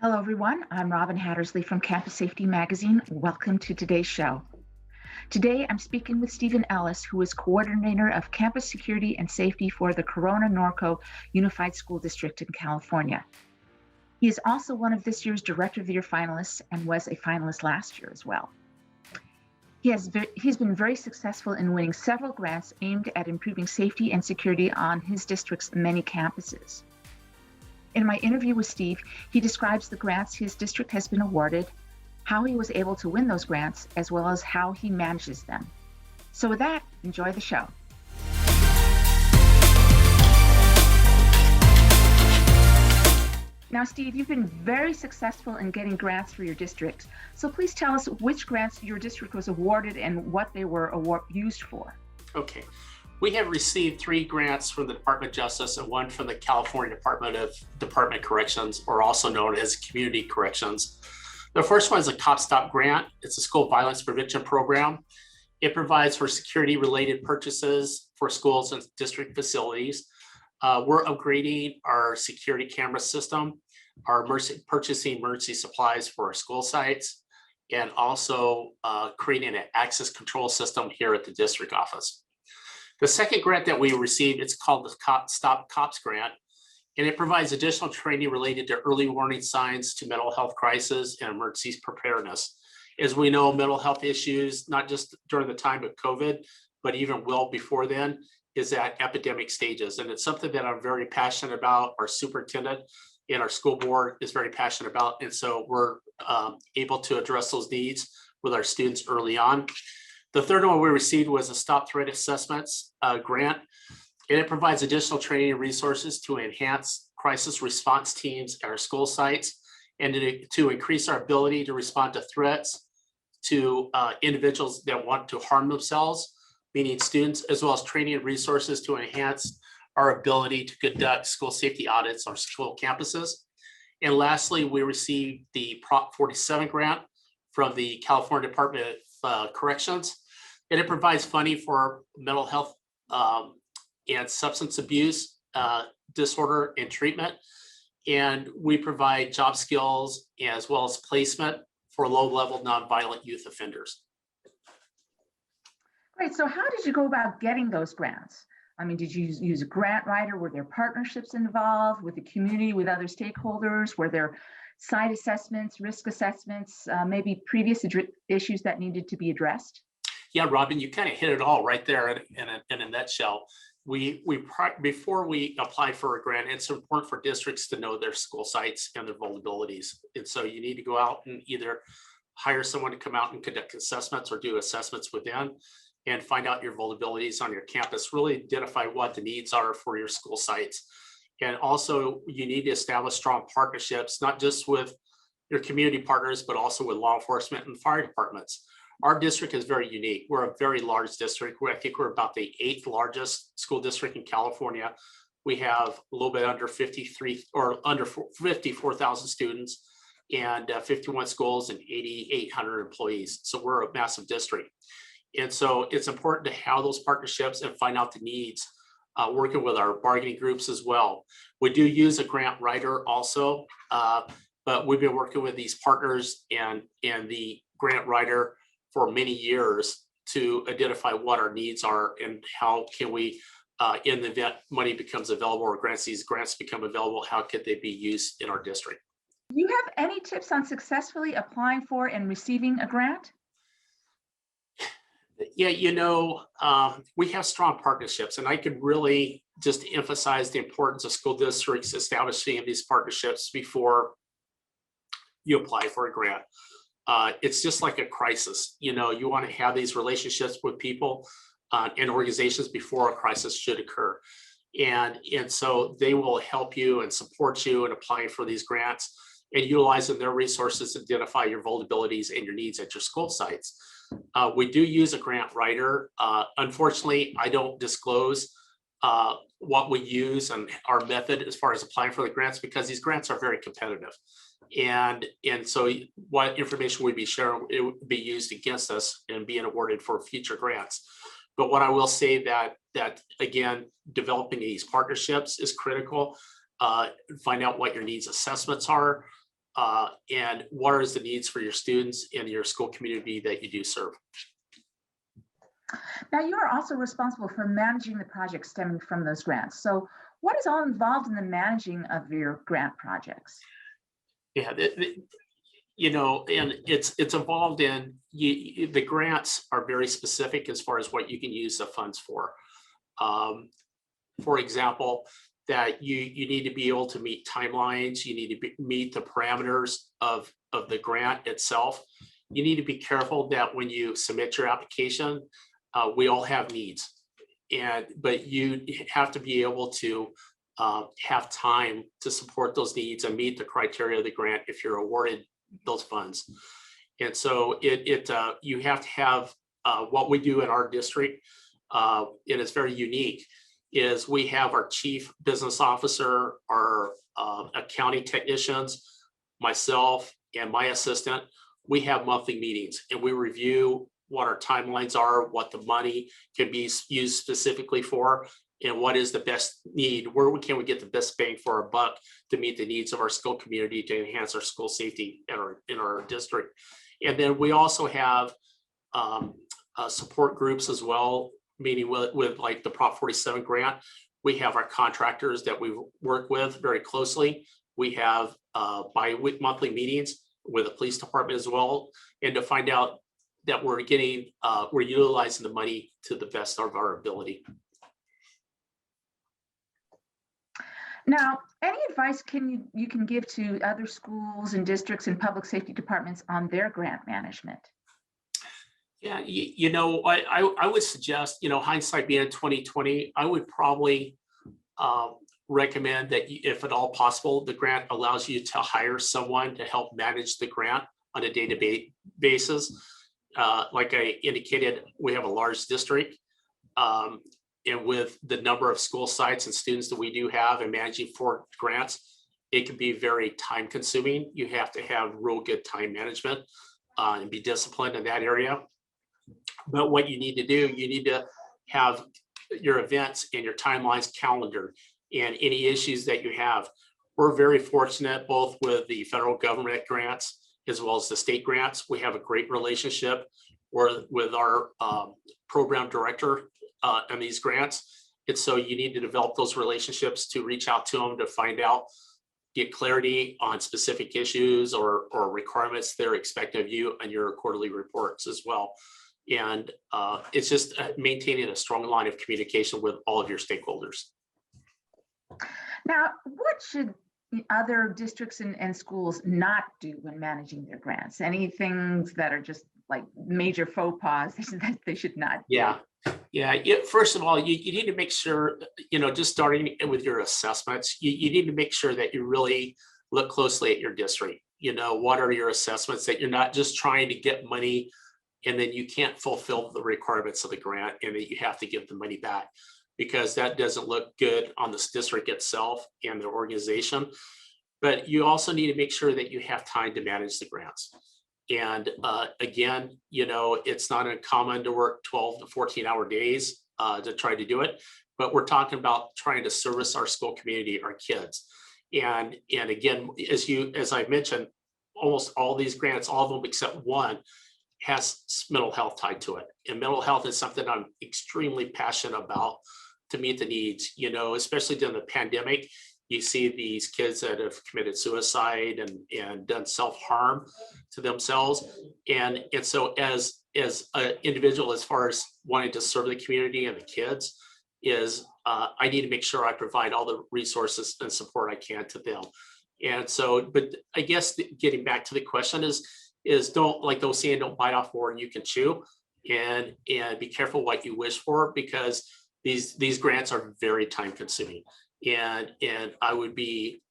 Hello, everyone. I'm Robin Hattersley from Campus Safety Magazine. Welcome to today's show. Today, I'm speaking with Stephen Ellis, who is coordinator of campus security and safety for the Corona-Norco Unified School District in California. He is also one of this year's Director of the Year finalists and was a finalist last year as well. He's been very successful in winning several grants aimed at improving safety and security on his district's many campuses. In my interview with Steve, he describes the grants his district has been awarded, how he was able to win those grants, as well as how he manages them. So with that, enjoy the show. Now, Steve, you've been very successful in getting grants for your district. So please tell us which grants your district was awarded and what they were used for. Okay. We have received 3 grants from the Department of Justice and 1 from the California Department of Corrections, or also known as Community Corrections. The first one is a Cop Stop grant. It's a school violence prevention program. It provides for security-related purchases for schools and district facilities. We're upgrading our security camera system, purchasing emergency supplies for our school sites, and also creating an access control system here at the district office. The second grant that we received, it's called the Stop Cops Grant, and it provides additional training related to early warning signs to mental health crisis and emergencies preparedness. As we know, mental health issues, not just during the time of COVID, but even well before then, is at epidemic stages. And it's something that I'm very passionate about. Our superintendent and our school board is very passionate about. And so we're able to address those needs with our students early on. The third one we received was a Stop Threat Assessments grant, and it provides additional training and resources to enhance crisis response teams at our school sites and to increase our ability to respond to threats to individuals that want to harm themselves, meaning students, as well as training and resources to enhance our ability to conduct school safety audits on school campuses. And lastly, we received the Prop 47 grant from the California Department of Corrections, and it provides funding for mental health and substance abuse disorder and treatment. And we provide job skills as well as placement for low-level nonviolent youth offenders. Great. So how did you go about getting those grants? I mean, did you use a grant writer? Were there partnerships involved with the community, with other stakeholders? Were there site assessments, risk assessments, maybe previous issues that needed to be addressed? Yeah, Robin, you kind of hit it all right there in a nutshell. Before we apply for a grant, it's important for districts to know their school sites and their vulnerabilities. And so you need to go out and either hire someone to come out and conduct assessments or do assessments within and find out your vulnerabilities on your campus, really identify what the needs are for your school sites. And also you need to establish strong partnerships, not just with your community partners, but also with law enforcement and fire departments. Our district is very unique. We're a very large district. I think we're about the 8th largest school district in California. We have a little bit under 54,000 students and 51 schools and 8,800 employees. So we're a massive district. And so it's important to have those partnerships and find out the needs, working with our bargaining groups as well. We do use a grant writer also, but we've been working with these partners and the grant writer for many years to identify what our needs are and how can we, in the event money becomes available or these grants become available, how could they be used in our district? Do you have any tips on successfully applying for and receiving a grant? Yeah, we have strong partnerships, and I could really just emphasize the importance of school districts establishing these partnerships before you apply for a grant. It's just like a crisis. You want to have these relationships with people and organizations before a crisis should occur. And so they will help you and support you in applying for these grants and utilizing their resources to identify your vulnerabilities and your needs at your school sites. We do use a grant writer. Unfortunately, I don't disclose what we use and our method as far as applying for the grants, because these grants are very competitive. And so what information would be shared, it would be used against us and being awarded for future grants. But what I will say that again, developing these partnerships is critical. Find out what your needs assessments are. and what is the needs for your students and your school community that you do serve. Now, you are also responsible for managing the projects stemming from those grants. So what is all involved in the managing of your grant projects? Yeah, and it's involved in the grants are very specific as far as what you can use the funds for. For example, that you need to be able to meet timelines, you need to meet the parameters of the grant itself. You need to be careful that when you submit your application, we all have needs, but you have to be able to have time to support those needs and meet the criteria of the grant if you're awarded those funds. And so you have to have what we do in our district, and it's very unique, is we have our chief business officer, our accounting technicians, myself and my assistant. We have monthly meetings and we review what our timelines are, what the money can be used specifically for, and what is the best need, where can we get the best bang for our buck to meet the needs of our school community to enhance our school safety in our district. And then we also have support groups as well, meaning with like the Prop 47 grant. We have our contractors that we work with very closely. We have monthly meetings with the police department as well, and to find out that we're utilizing the money to the best of our ability. Now, any advice you can give to other schools and districts and public safety departments on their grant management? Yeah, I would suggest, hindsight being 2020, I would probably recommend that if at all possible, the grant allows you to hire someone to help manage the grant on a day-to-day basis. Like I indicated, we have a large district, and with the number of school sites and students that we do have and managing 4 grants, it can be very time consuming. You have to have real good time management and be disciplined in that area. But what you need to do, you need to have your events and your timelines calendared and any issues that you have. We're very fortunate both with the federal government grants as well as the state grants. We have a great relationship with our program director on these grants. And so you need to develop those relationships to reach out to them to find out, get clarity on specific issues or requirements they're expecting of you and your quarterly reports as well. And it's just maintaining a strong line of communication with all of your stakeholders. Now, what should other districts and schools not do when managing their grants? Any things that are just like major faux pas that they should not do? Yeah. First of all, you need to make sure, just starting with your assessments, you need to make sure that you really look closely at your district. What are your assessments, that you're not just trying to get money and then you can't fulfill the requirements of the grant and that you have to give the money back, because that doesn't look good on this district itself and the organization. But you also need to make sure that you have time to manage the grants. And again, it's not uncommon to work 12 to 14-hour days to try to do it, but we're talking about trying to service our school community, our kids. And again, as I mentioned, almost all these grants, all of them except one, has mental health tied to it. And mental health is something I'm extremely passionate about to meet the needs, especially during the pandemic. You see these kids that have committed suicide and done self-harm to themselves. And so as an individual, as far as wanting to serve the community and the kids, I need to make sure I provide all the resources and support I can to them. And so, but I guess getting back to the question is don't, like those saying, don't bite off more than you can chew, and be careful what you wish for, because these grants are very time consuming. And I would be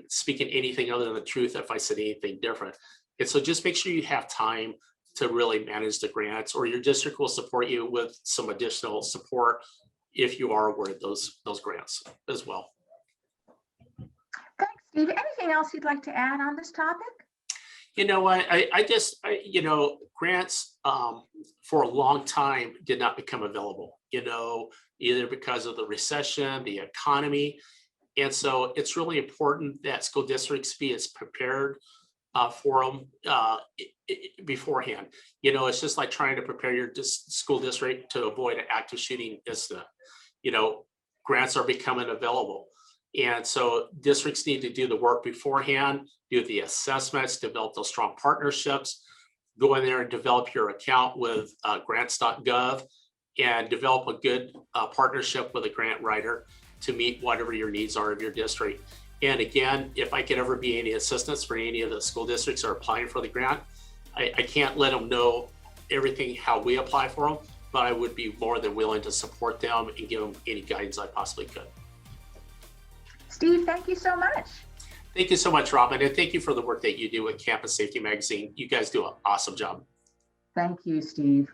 speaking anything other than the truth if I said anything different. And so just make sure you have time to really manage the grants, or your district will support you with some additional support if you are awarded those grants as well. Thanks, Steve. Anything else you'd like to add on this topic? Grants for a long time did not become available, either because of the recession, the economy. And so it's really important that school districts be as prepared for them beforehand. You know, it's just like trying to prepare your school district to avoid an active shooting incident. You know, grants are becoming available. And so districts need to do the work beforehand, do the assessments, develop those strong partnerships, go in there and develop your account with grants.gov and develop a good partnership with a grant writer to meet whatever your needs are of your district. And again, if I could ever be any assistance for any of the school districts that are applying for the grant, I can't let them know everything how we apply for them, but I would be more than willing to support them and give them any guidance I possibly could. Steve, thank you so much. Thank you so much, Robin, and thank you for the work that you do with Campus Safety Magazine. You guys do an awesome job. Thank you, Steve.